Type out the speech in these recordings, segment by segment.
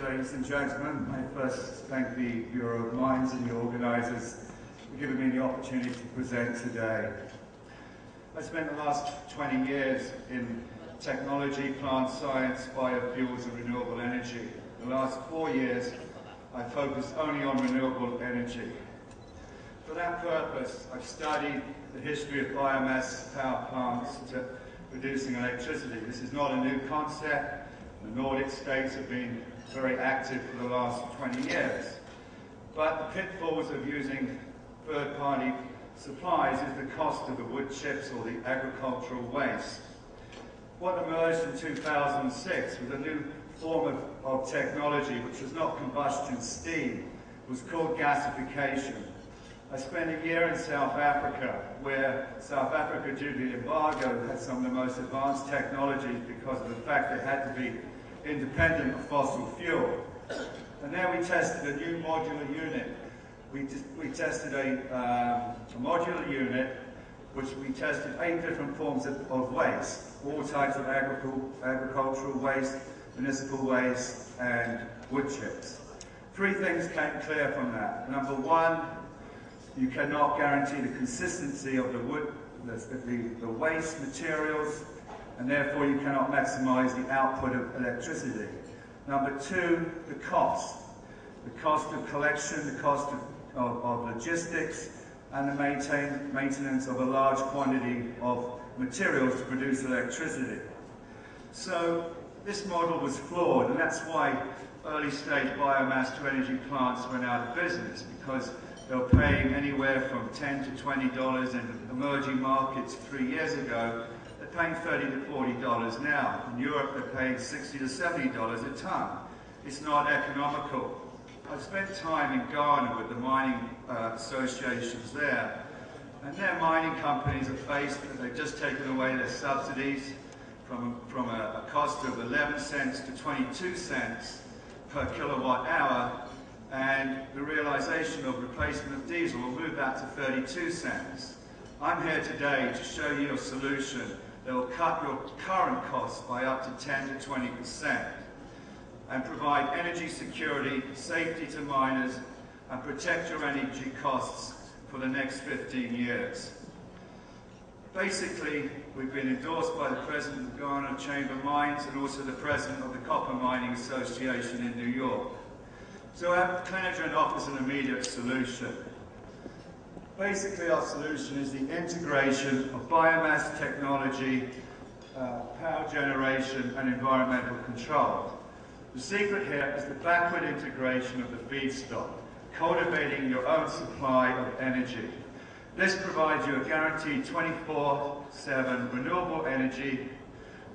ladies and gentlemen. I first thank the Bureau of Mines and the organisers for giving me the opportunity to present today. I spent the last 20 years in technology, plant science, biofuels and renewable energy. The last 4 years I focused only on renewable energy. For that purpose, I've studied the history of biomass power plants to producing electricity. This is not a new concept. The Nordic states have been very active for the last 20 years. But the pitfalls of using third-party supplies is the cost of the wood chips or the agricultural waste. What emerged in 2006 was a new form of technology which was not combustion steam. It was called gasification. I spent a year in South Africa, where South Africa, due to the embargo, had some of the most advanced technologies because of the fact they had to be independent of fossil fuel. And there we tested a new modular unit. We tested a modular unit which we tested 8 different forms of waste, all types of agricultural waste, municipal waste, and wood chips. 3 things came clear from that. Number 1, you cannot guarantee the consistency of the wood, the waste materials, and therefore you cannot maximize the output of electricity. Number 2, the cost. The cost of collection, the cost of logistics, and the maintenance of a large quantity of materials to produce electricity. So this model was flawed, and that's why early stage biomass to energy plants went out of business, because they were paying anywhere from $10 to $20 in emerging markets 3 years ago. They're paying $30 to $40 now. In Europe, they're paying $60 to $70 a ton. It's not economical. I've spent time in Ghana with the mining associations there, and their mining companies are faced that they've just taken away their subsidies from a cost of 11 cents to 22 cents per kilowatt hour, and the realization of replacement of diesel will move that to 32 cents. I'm here today to show you a solution that will cut your current costs by up to 10 to 20% and provide energy security, safety to miners, and protect your energy costs for the next 15 years. Basically, we've been endorsed by the President of the Ghana Chamber of Mines and also the President of the Copper Mining Association in New York. So Clenergen offers an immediate solution. Basically, our solution is the integration of biomass technology, power generation, and environmental control. The secret here is the backward integration of the feedstock, cultivating your own supply of energy. This provides you a guaranteed 24/7 renewable energy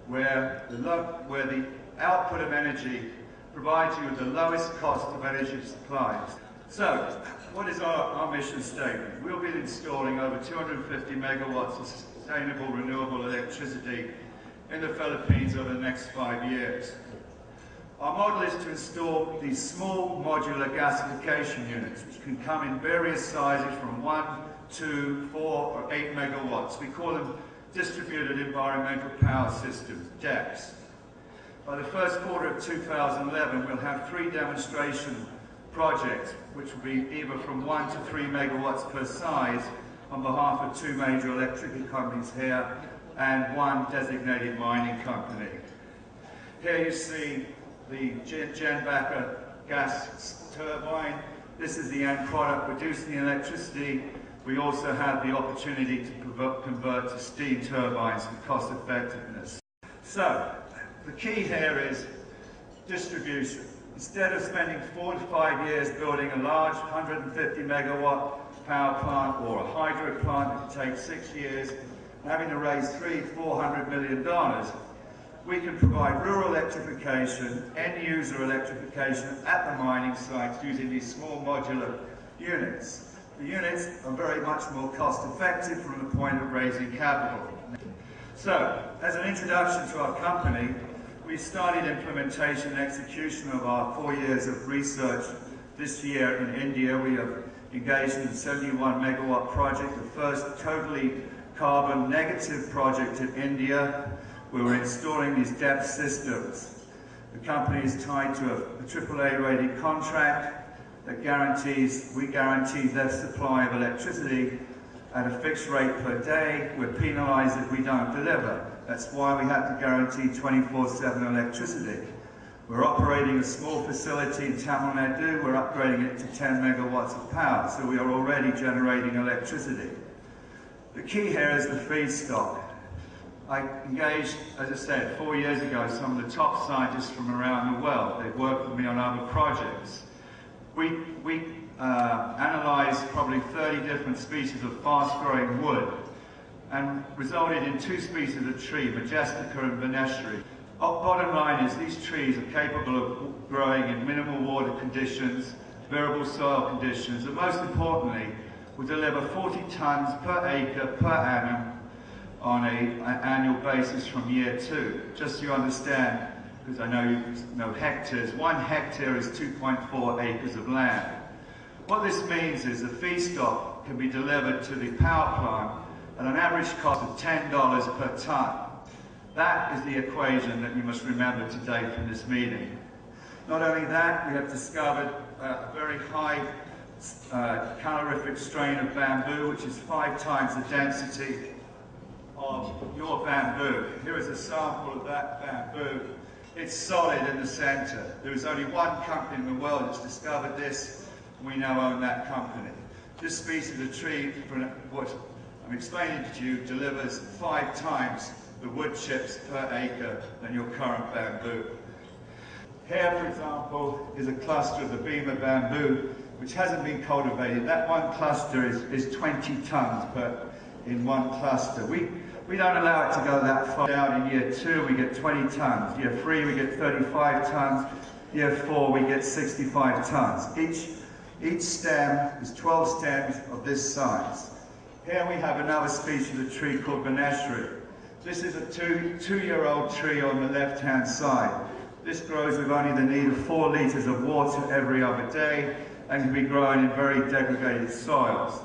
where the output of energy provides you with the lowest cost of energy supplies. So, what is our mission statement? We'll be installing over 250 megawatts of sustainable renewable electricity in the Philippines over the next 5 years. Our model is to install these small modular gasification units, which can come in various sizes from 1, 2, 4, or 8 megawatts. We call them distributed environmental power systems, DEPs. By the first quarter of 2011, we'll have 3 demonstration projects, which will be either from 1 to 3 megawatts per size on behalf of 2 major electrical companies here and 1 designated mining company. Here you see the Genbacker gas turbine. This is the end product producing the electricity. We also have the opportunity to convert to steam turbines for cost effectiveness. So, the key here is distribution. Instead of spending 4 to 5 years building a large 150 megawatt power plant or a hydro plant that can take 6 years, and having to raise $300–400 million, we can provide rural electrification, end-user electrification at the mining sites using these small modular units. The units are very much more cost-effective from the point of raising capital. So, as an introduction to our company, we started implementation and execution of our 4 years of research this year in India. We have engaged in a 71 megawatt project, the first totally carbon negative project in India. We were installing these DEP systems. The company is tied to a AAA rated contract that we guarantee their supply of electricity at a fixed rate per day. We're penalised if we don't deliver. That's why we have to guarantee 24/7 electricity. We're operating a small facility in Tamil Nadu. We're upgrading it to 10 megawatts of power, so we are already generating electricity. The key here is the feedstock. I engaged, as I said, 4 years ago, some of the top scientists from around the world. They've worked with me on other projects. We analysed probably 30 different species of fast-growing wood and resulted in 2 species of tree, Majestica and Beneshri. Bottom line is these trees are capable of growing in minimal water conditions, variable soil conditions, and most importantly, will deliver 40 tonnes per acre per annum on an annual basis from year 2. Just so you understand, because I know you know hectares, 1 hectare is 2.4 acres of land. What this means is the feedstock can be delivered to the power plant at an average cost of $10 per tonne. That is the equation that you must remember today from this meeting. Not only that, we have discovered a very high calorific strain of bamboo, which is 5 times the density of your bamboo. Here is a sample of that bamboo. It's solid in the center. There is only 1 company in the world that's discovered this. We now own that company. This species of tree, from what I'm explaining to you, delivers 5 times the wood chips per acre than your current bamboo. Here, for example, is a cluster of the Bima bamboo, which hasn't been cultivated. That 1 cluster is 20 tons in 1 cluster. We don't allow it to go that far down. In year 2, we get 20 tons. Year 3, we get 35 tons. Year 4, we get 65 tons. Each stem is 12 stems of this size. Here we have another species of tree called Beneshri. This is a two-year-old tree on the left-hand side. This grows with only the need of 4 litres of water every other day and can be grown in very degraded soils.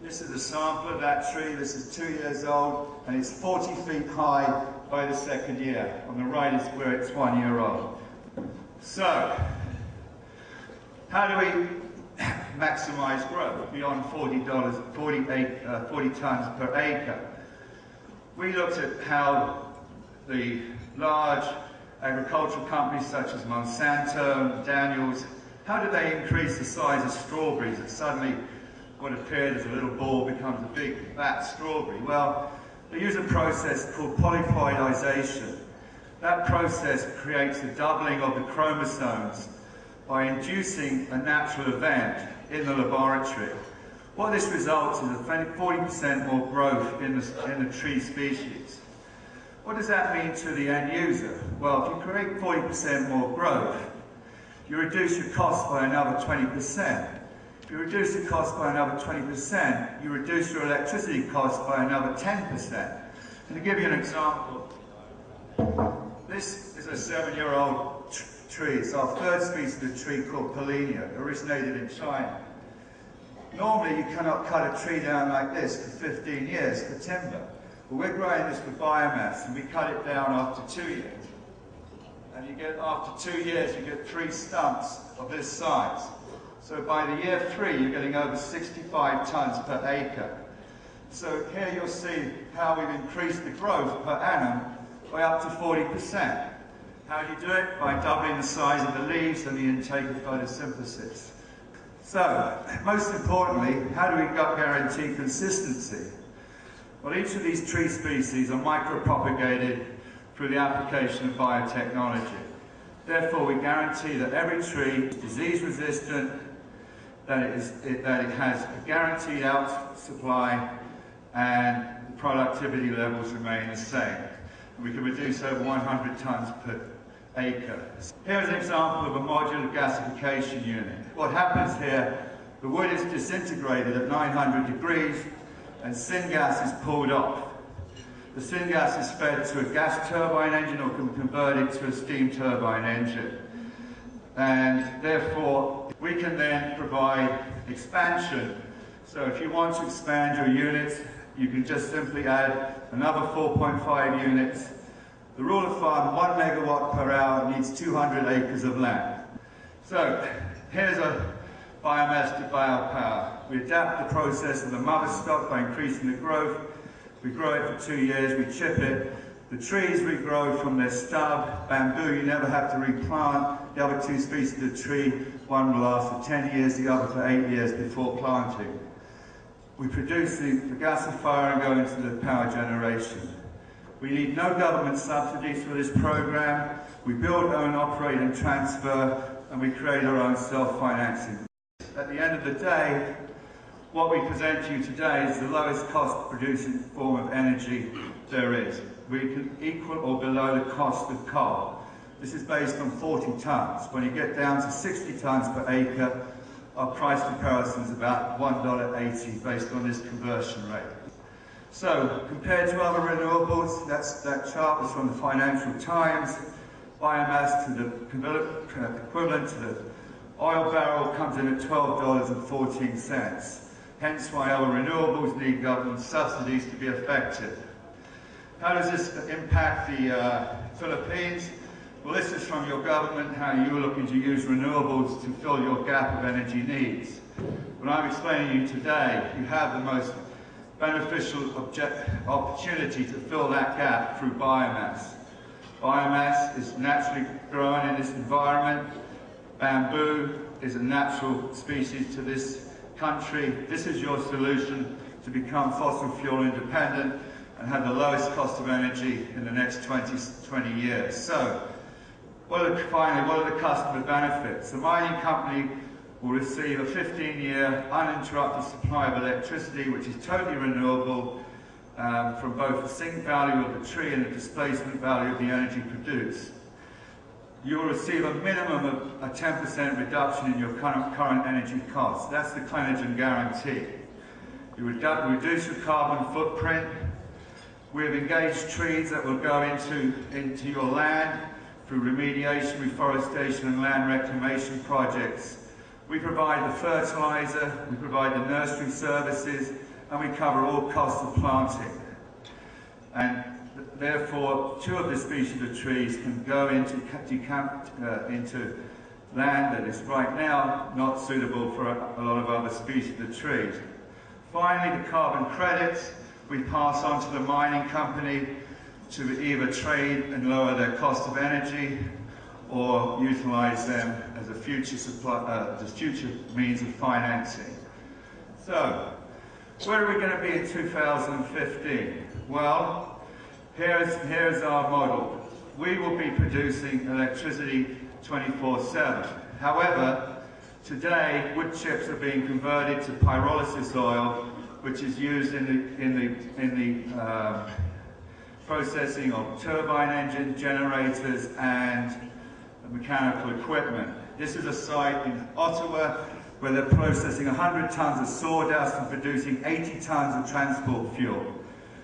This is a sample of that tree. This is 2 years old and it's 40 feet high by the 2nd year. On the right is where it's 1 year old. So, how do we maximize growth beyond 40 tons per acre? We looked at how the large agricultural companies such as Monsanto, Daniels, how do they increase the size of strawberries that suddenly what appeared as a little ball becomes a big fat strawberry? Well, they use a process called polyploidization. That process creates a doubling of the chromosomes by inducing a natural event in the laboratory. What this results is a 40% more growth in the tree species. What does that mean to the end user? Well, if you create 40% more growth, you reduce your cost by another 20%. If you reduce the cost by another 20%, you reduce your electricity cost by another 10%. And to give you an example, this is a 7-year-old tree. It's our 3rd species of tree called Polinia, originated in China. Normally, you cannot cut a tree down like this for 15 years for timber. But we're growing this for biomass, and we cut it down after 2 years. And after 2 years, you get 3 stumps of this size. So by the year 3, you're getting over 65 tons per acre. So here you'll see how we've increased the growth per annum by up to 40%. How do you do it? By doubling the size of the leaves and the intake of photosynthesis. So, most importantly, how do we guarantee consistency? Well, each of these tree species are micropropagated through the application of biotechnology. Therefore, we guarantee that every tree is disease-resistant, that it has a guaranteed out supply, and the productivity levels remain the same. And we can reduce over 100 tons per acre. Here's an example of a modular gasification unit. What happens here, the wood is disintegrated at 900 degrees and syngas is pulled off. The syngas is fed to a gas turbine engine or can be converted to a steam turbine engine. And therefore, we can then provide expansion. So if you want to expand your units, you can just simply add another 4.5 units The rule of thumb, 1 megawatt per hour needs 200 acres of land. So, here's a biomass to biopower. We adapt the process of the mother stock by increasing the growth. We grow it for 2 years, we chip it. The trees regrow from their stub. Bamboo, you never have to replant. The other two species of tree, one will last for 10 years, the other for 8 years before planting. We produce the gasifier and go into the power generation. We need no government subsidies for this program. We build, own, operate and transfer, and we create our own self-financing. At the end of the day, what we present to you today is the lowest cost producing form of energy there is. We can equal or below the cost of coal. This is based on 40 tonnes. When you get down to 60 tonnes per acre, our price comparison is about $1.80 based on this conversion rate. So, compared to other renewables, that chart was from the Financial Times. Biomass to the equivalent to the oil barrel comes in at $12.14. Hence why our renewables need government subsidies to be effective. How does this impact the Philippines? Well, this is from your government, how you're looking to use renewables to fill your gap of energy needs. What I'm explaining to you today, you have the most beneficial opportunity to fill that gap through biomass. Biomass is naturally grown in this environment. Bamboo is a natural species to this country. This is your solution to become fossil fuel independent and have the lowest cost of energy in the next 20 years. So, finally, what are the customer benefits? The mining company will receive a 15-year uninterrupted supply of electricity, which is totally renewable from both the sink value of the tree and the displacement value of the energy produced. You will receive a minimum of a 10% reduction in your current energy costs. That's the Clenergen guarantee. You reduce your carbon footprint. We have engaged trees that will go into your land through remediation, reforestation and land reclamation projects. We provide the fertilizer, we provide the nursery services, and we cover all costs of planting. And therefore, 2 of the species of trees can go into land that is right now not suitable for a lot of other species of trees. Finally, the carbon credits we pass on to the mining company to either trade and lower their cost of energy or utilize them as a future means of financing. So, where are we going to be in 2015? Well, here's our model. We will be producing electricity 24/7. However, today wood chips are being converted to pyrolysis oil, which is used in the processing of turbine engines, generators, and mechanical equipment. This is a site in Ottawa where they're processing 100 tons of sawdust and producing 80 tons of transport fuel.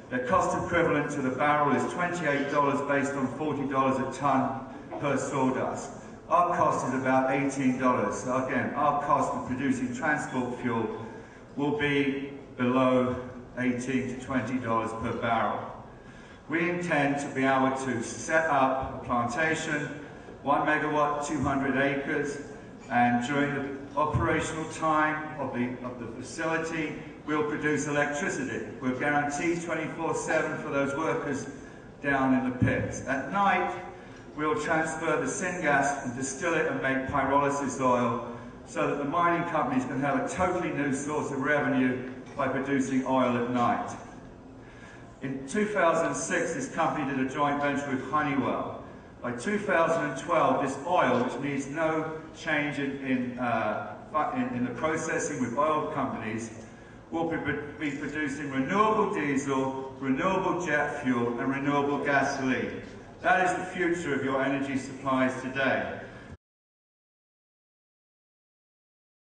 Their cost equivalent to the barrel is $28 based on $40 a ton per sawdust. Our cost is about $18. So again, our cost of producing transport fuel will be below $18 to $20 per barrel. We intend to be able to set up a plantation, 1 megawatt, 200 acres, and during the operational time of the facility, we'll produce electricity. We'll guarantee 24/7 for those workers down in the pits. At night, we'll transfer the syngas and distill it and make pyrolysis oil so that the mining companies can have a totally new source of revenue by producing oil at night. In 2006, this company did a joint venture with Honeywell. By 2012, this oil, which needs no change in the processing with oil companies, will be producing renewable diesel, renewable jet fuel, and renewable gasoline. That is the future of your energy supplies today.